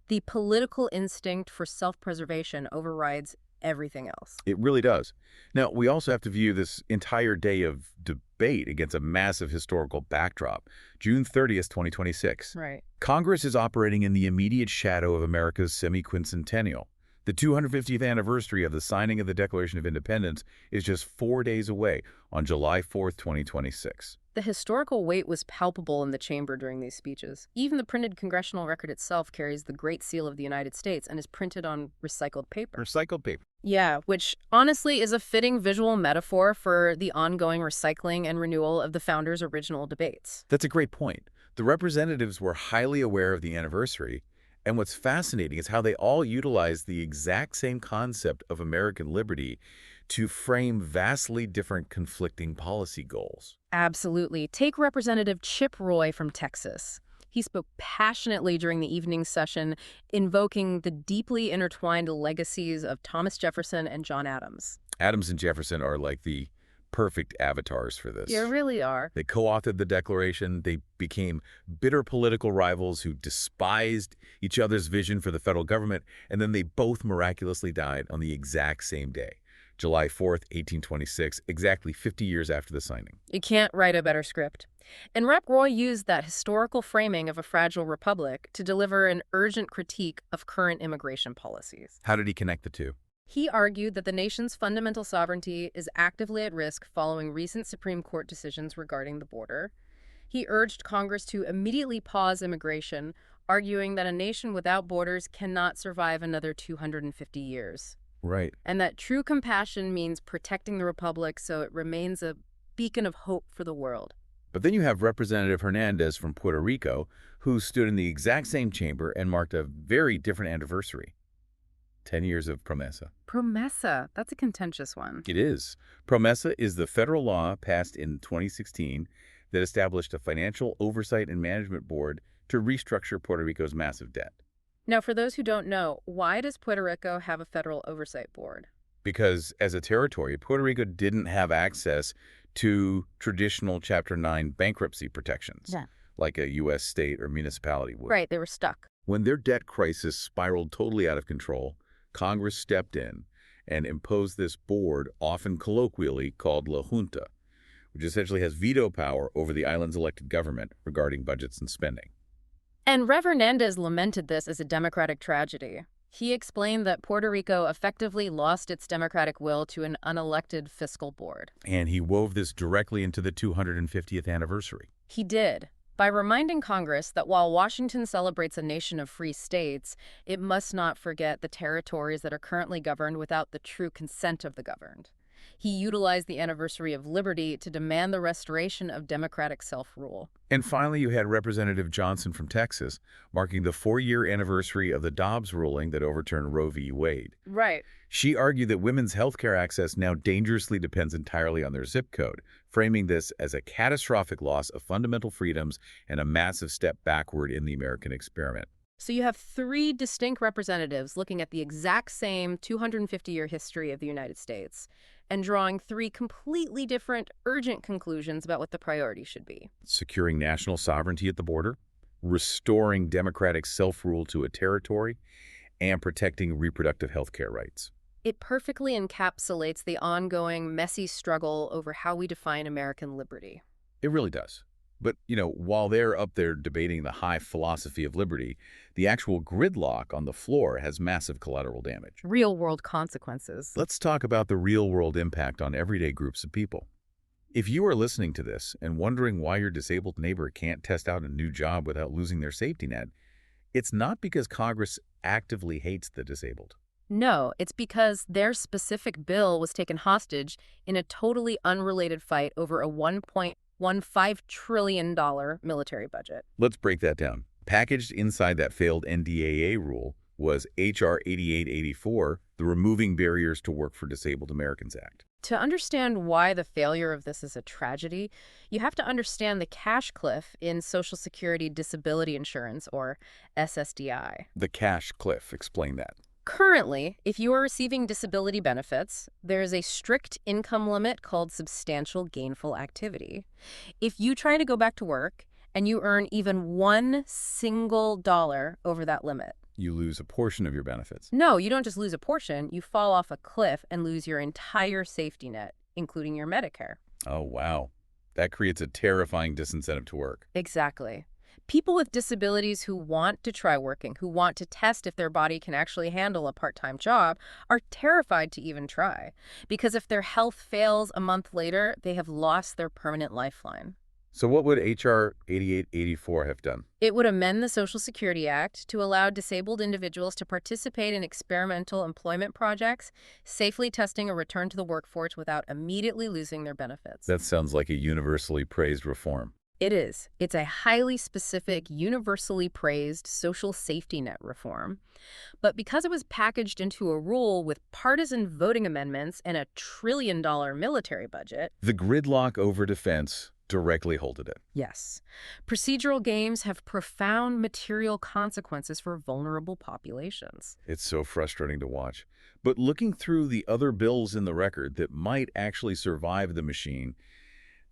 The political instinct for self-preservation overrides everything else. It really does. Now, we also have to view this entire day of debate against a massive historical backdrop. June 30th, 2026. Right. Congress is operating in the immediate shadow of America's semi-quincentennial. The 250th anniversary of the signing of the Declaration of Independence is just 4 days away on July 4th, 2026. The historical weight was palpable in the chamber during these speeches. Even the printed congressional record itself carries the Great Seal of the United States and is printed on recycled paper. Recycled paper. Yeah, which honestly is a fitting visual metaphor for the ongoing recycling and renewal of the founders' original debates. That's a great point. The representatives were highly aware of the anniversary, and what's fascinating is how they all utilized the exact same concept of American liberty to frame vastly different conflicting policy goals. Absolutely. Take Representative Chip Roy from Texas. He spoke passionately during the evening session, invoking the deeply intertwined legacies of Thomas Jefferson and John Adams. Adams and Jefferson are like the perfect avatars for this. They really are. They co-authored the Declaration. They became bitter political rivals who despised each other's vision for the federal government, and then they both miraculously died on the exact same day, July 4th, 1826, exactly 50 years after the signing. You can't write a better script. And Rep. Roy used that historical framing of a fragile republic to deliver an urgent critique of current immigration policies. How did he connect the two? He argued that the nation's fundamental sovereignty is actively at risk following recent Supreme Court decisions regarding the border. He urged Congress to immediately pause immigration, arguing that a nation without borders cannot survive another 250 years. Right. And that true compassion means protecting the republic so it remains a beacon of hope for the world. But then you have Representative Hernandez from Puerto Rico, who stood in the exact same chamber and marked a very different anniversary. 10 years of PROMESA. PROMESA, that's a contentious one. It is. PROMESA is the federal law passed in 2016 that established a financial oversight and management board to restructure Puerto Rico's massive debt. Now, for those who don't know, why does Puerto Rico have a federal oversight board? Because as a territory, Puerto Rico didn't have access to traditional Chapter 9 bankruptcy protections, like a U.S. state or municipality would. Right, they were stuck. When their debt crisis spiraled totally out of control, Congress stepped in and imposed this board, often colloquially called La Junta, which essentially has veto power over the island's elected government regarding budgets and spending. And Rev. Hernandez lamented this as a democratic tragedy. He explained that Puerto Rico effectively lost its democratic will to an unelected fiscal board. And he wove this directly into the 250th anniversary. He did, by reminding Congress that while Washington celebrates a nation of free states, it must not forget the territories that are currently governed without the true consent of the governed. He utilized the anniversary of liberty to demand the restoration of democratic self-rule. And finally, you had Representative Johnson from Texas, marking the 4-year anniversary of the Dobbs ruling that overturned Roe v. Wade. Right. She argued that women's health care access now dangerously depends entirely on their zip code, framing this as a catastrophic loss of fundamental freedoms and a massive step backward in the American experiment. So you have 3 distinct representatives looking at the exact same 250-year history of the United States and drawing 3 completely different, urgent conclusions about what the priority should be. Securing national sovereignty at the border, restoring democratic self-rule to a territory, and protecting reproductive health care rights. It perfectly encapsulates the ongoing, messy struggle over how we define American liberty. It really does. But, while they're up there debating the high philosophy of liberty, the actual gridlock on the floor has massive collateral damage. Real-world consequences. Let's talk about the real-world impact on everyday groups of people. If you are listening to this and wondering why your disabled neighbor can't test out a new job without losing their safety net, it's not because Congress actively hates the disabled. No, it's because their specific bill was taken hostage in a totally unrelated fight over a $1.15 trillion military budget. Let's break that down. Packaged inside that failed NDAA rule was H.R. 8884, the Removing Barriers to Work for Disabled Americans Act. To understand why the failure of this is a tragedy, you have to understand the cash cliff in Social Security Disability Insurance, or SSDI. The cash cliff, explain that. Currently, if you are receiving disability benefits, there is a strict income limit called substantial gainful activity. If you try to go back to work and you earn even $1 single over that limit, you lose a portion of your benefits. No, you don't just lose a portion, you fall off a cliff and lose your entire safety net, including your Medicare. Oh, wow. That creates a terrifying disincentive to work. Exactly. People with disabilities who want to try working, who want to test if their body can actually handle a part-time job, are terrified to even try. Because if their health fails a month later, they have lost their permanent lifeline. So what would H.R. 8884 have done? It would amend the Social Security Act to allow disabled individuals to participate in experimental employment projects, safely testing a return to the workforce without immediately losing their benefits. That sounds like a universally praised reform. It is. It's a highly specific, universally praised social safety net reform. But because it was packaged into a rule with partisan voting amendments and a $1 trillion military budget, The gridlock over defense directly halted it. yes, procedural games have profound material consequences for vulnerable populations. It's so frustrating to watch. But looking through the other bills in the record that might actually survive the machine,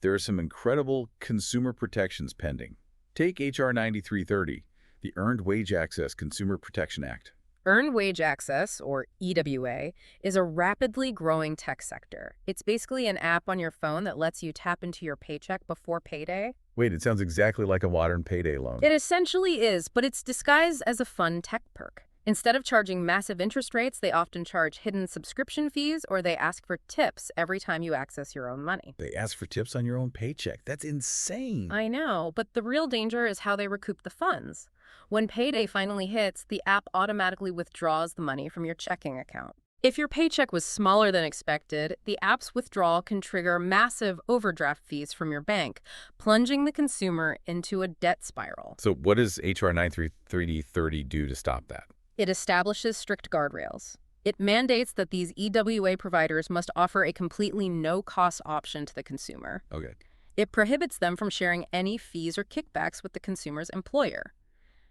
there are some incredible consumer protections pending. Take H.R. 9330, the Earned Wage Access Consumer Protection Act. Earned Wage Access, or EWA, is a rapidly growing tech sector. It's basically an app on your phone that lets you tap into your paycheck before payday. Wait, it sounds exactly like a modern payday loan. It essentially is, but it's disguised as a fun tech perk. Instead of charging massive interest rates, they often charge hidden subscription fees, or they ask for tips every time you access your own money. They ask for tips on your own paycheck. That's insane. I know, but the real danger is how they recoup the funds. When payday finally hits, the app automatically withdraws the money from your checking account. If your paycheck was smaller than expected, the app's withdrawal can trigger massive overdraft fees from your bank, plunging the consumer into a debt spiral. So what does H.R. 9330 do to stop that? It establishes strict guardrails. It mandates that these EWA providers must offer a completely no-cost option to the consumer. Okay. It prohibits them from sharing any fees or kickbacks with the consumer's employer.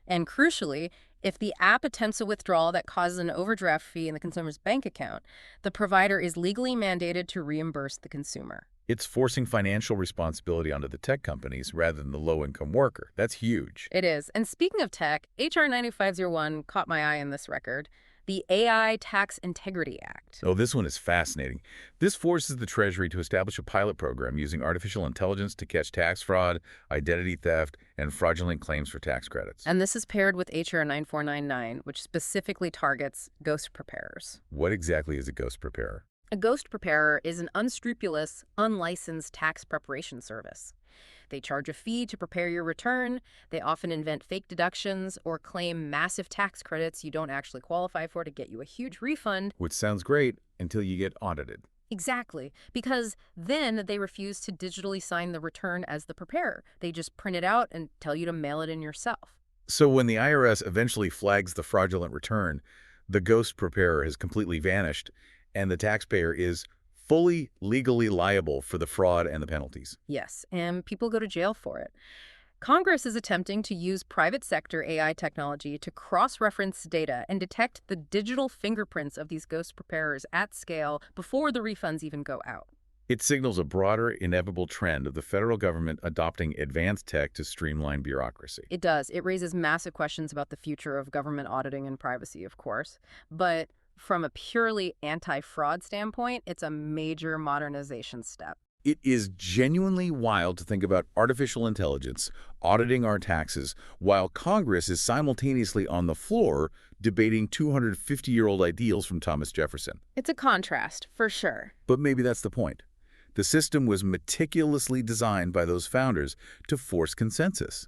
And crucially, if the app attempts a withdrawal that causes an overdraft fee in the consumer's bank account, the provider is legally mandated to reimburse the consumer. It's forcing financial responsibility onto the tech companies rather than the low-income worker. That's huge. It is. And speaking of tech, H.R. 9501 caught my eye in this record. The AI Tax Integrity Act. Oh, this one is fascinating. This forces the Treasury to establish a pilot program using artificial intelligence to catch tax fraud, identity theft, and fraudulent claims for tax credits. And this is paired with H.R. 9499, which specifically targets ghost preparers. What exactly is a ghost preparer? A ghost preparer is an unscrupulous, unlicensed tax preparation service. They charge a fee to prepare your return. They often invent fake deductions or claim massive tax credits you don't actually qualify for to get you a huge refund. Which sounds great until you get audited. Exactly, because then they refuse to digitally sign the return as the preparer. They just print it out and tell you to mail it in yourself. So when the IRS eventually flags the fraudulent return, the ghost preparer has completely vanished, and the taxpayer is fully legally liable for the fraud and the penalties. Yes, and people go to jail for it. Congress is attempting to use private sector AI technology to cross-reference data and detect the digital fingerprints of these ghost preparers at scale before the refunds even go out. It signals a broader, inevitable trend of the federal government adopting advanced tech to streamline bureaucracy. It does. It raises massive questions about the future of government auditing and privacy, of course. But from a purely anti-fraud standpoint, it's a major modernization step. It is genuinely wild to think about artificial intelligence auditing our taxes while Congress is simultaneously on the floor debating 250-year-old ideals from Thomas Jefferson. It's a contrast, for sure. But maybe that's the point. The system was meticulously designed by those founders to force consensus.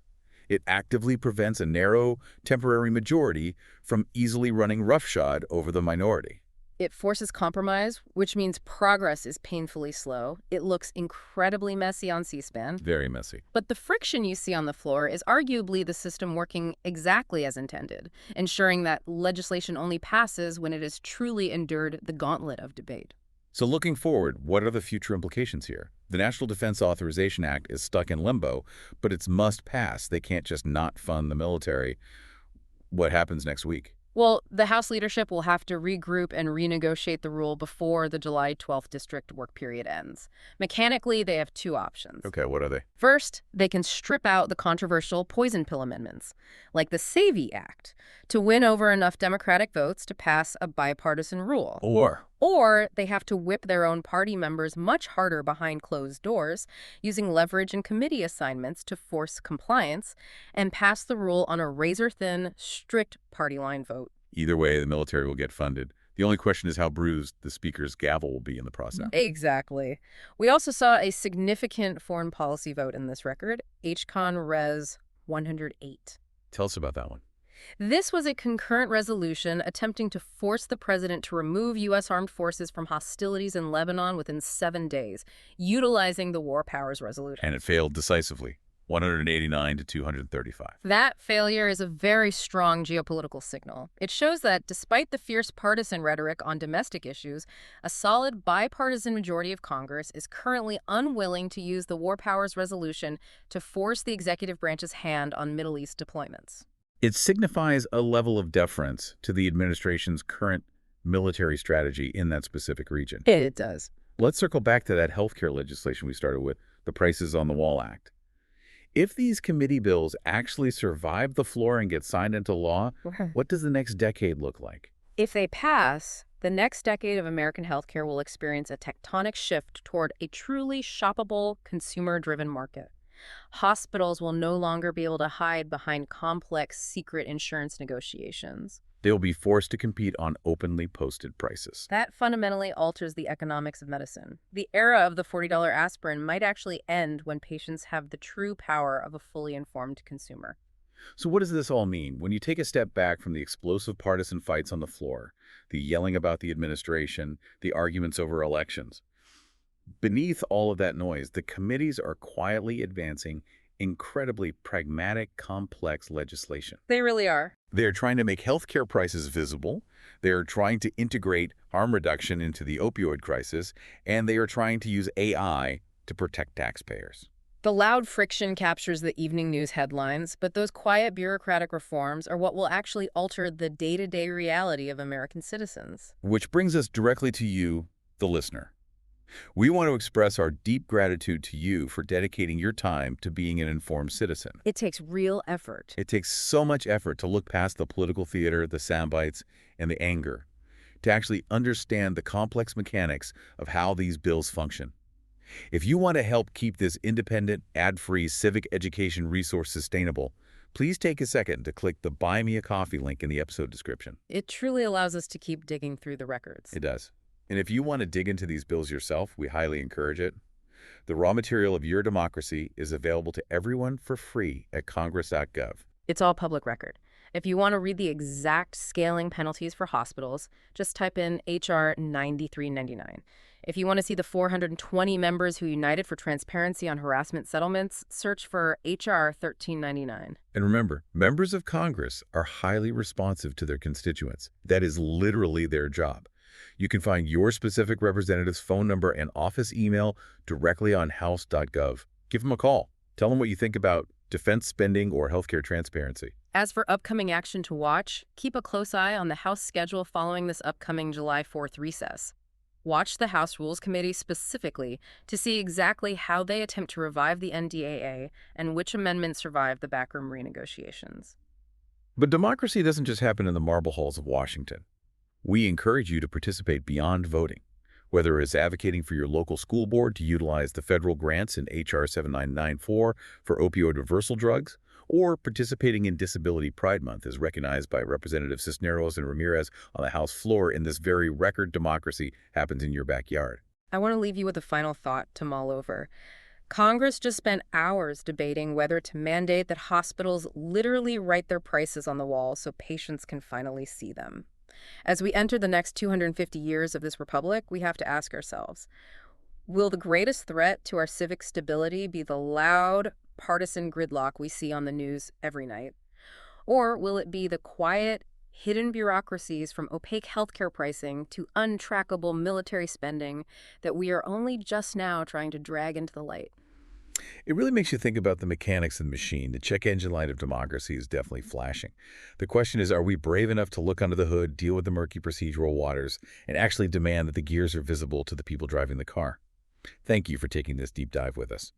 It actively prevents a narrow, temporary majority from easily running roughshod over the minority. It forces compromise, which means progress is painfully slow. It looks incredibly messy on C-SPAN. Very messy. But the friction you see on the floor is arguably the system working exactly as intended, ensuring that legislation only passes when it has truly endured the gauntlet of debate. So looking forward, what are the future implications here? The National Defense Authorization Act is stuck in limbo, but it's must pass. They can't just not fund the military. What happens next week? Well, the House leadership will have to regroup and renegotiate the rule before the July 12th district work period ends. Mechanically, they have two options. Okay, what are they? First, they can strip out the controversial poison pill amendments, like the SAVE Act, to win over enough Democratic votes to pass a bipartisan rule. Or they have to whip their own party members much harder behind closed doors, using leverage and committee assignments to force compliance, and pass the rule on a razor-thin, strict party line vote. Either way, the military will get funded. The only question is how bruised the speaker's gavel will be in the process. Exactly. We also saw a significant foreign policy vote in this record, HCon Res 108. Tell us about that one. This was a concurrent resolution attempting to force the president to remove U.S. armed forces from hostilities in Lebanon within 7 days, utilizing the War Powers Resolution. And it failed decisively. 189 to 235. That failure is a very strong geopolitical signal. It shows that despite the fierce partisan rhetoric on domestic issues, a solid bipartisan majority of Congress is currently unwilling to use the War Powers Resolution to force the executive branch's hand on Middle East deployments. It signifies a level of deference to the administration's current military strategy in that specific region. It does. Let's circle back to that healthcare legislation we started with, the Prices on the Wall Act. If these committee bills actually survive the floor and get signed into law, what does the next decade look like? If they pass, the next decade of American healthcare will experience a tectonic shift toward a truly shoppable, consumer-driven market. Hospitals will no longer be able to hide behind complex, secret insurance negotiations. They'll be forced to compete on openly posted prices. That fundamentally alters the economics of medicine. The era of the $40 aspirin might actually end when patients have the true power of a fully informed consumer. So what does this all mean? When you take a step back from the explosive partisan fights on the floor, the yelling about the administration, the arguments over elections, beneath all of that noise, the committees are quietly advancing incredibly pragmatic, complex legislation. They really are. They're trying to make healthcare prices visible, they're trying to integrate harm reduction into the opioid crisis, and they are trying to use AI to protect taxpayers. The loud friction captures the evening news headlines, but those quiet bureaucratic reforms are what will actually alter the day-to-day reality of American citizens. Which brings us directly to you, the listener. We want to express our deep gratitude to you for dedicating your time to being an informed citizen. It takes real effort. It takes so much effort to look past the political theater, the soundbites, and the anger, to actually understand the complex mechanics of how these bills function. If you want to help keep this independent, ad-free civic education resource sustainable, please take a second to click the Buy Me a Coffee link in the episode description. It truly allows us to keep digging through the records. It does. And if you want to dig into these bills yourself, we highly encourage it. The raw material of your democracy is available to everyone for free at congress.gov. It's all public record. If you want to read the exact scaling penalties for hospitals, just type in HR 9399. If you want to see the 420 members who united for transparency on harassment settlements, search for HR 1399. And remember, members of Congress are highly responsive to their constituents. That is literally their job. You can find your specific representative's phone number and office email directly on house.gov. Give them a call. Tell them what you think about defense spending or healthcare transparency. As for upcoming action to watch, keep a close eye on the House schedule following this upcoming July 4th recess. Watch the House Rules Committee specifically to see exactly how they attempt to revive the NDAA and which amendments survive the backroom renegotiations. But democracy doesn't just happen in the marble halls of Washington. We encourage you to participate beyond voting, whether it's advocating for your local school board to utilize the federal grants in HR 7994 for opioid reversal drugs, or participating in Disability Pride Month as recognized by Representatives Cisneros and Ramirez on the House floor in this very record democracy happens in your backyard. I want to leave you with a final thought to mull over. Congress just spent hours debating whether to mandate that hospitals literally write their prices on the wall so patients can finally see them. As we enter the next 250 years of this republic, we have to ask ourselves, will the greatest threat to our civic stability be the loud, partisan gridlock we see on the news every night? Or will it be the quiet, hidden bureaucracies from opaque healthcare pricing to untrackable military spending that we are only just now trying to drag into the light? It really makes you think about the mechanics of the machine. The check engine light of democracy is definitely flashing. The question is, are we brave enough to look under the hood, deal with the murky procedural waters, and actually demand that the gears are visible to the people driving the car? Thank you for taking this deep dive with us.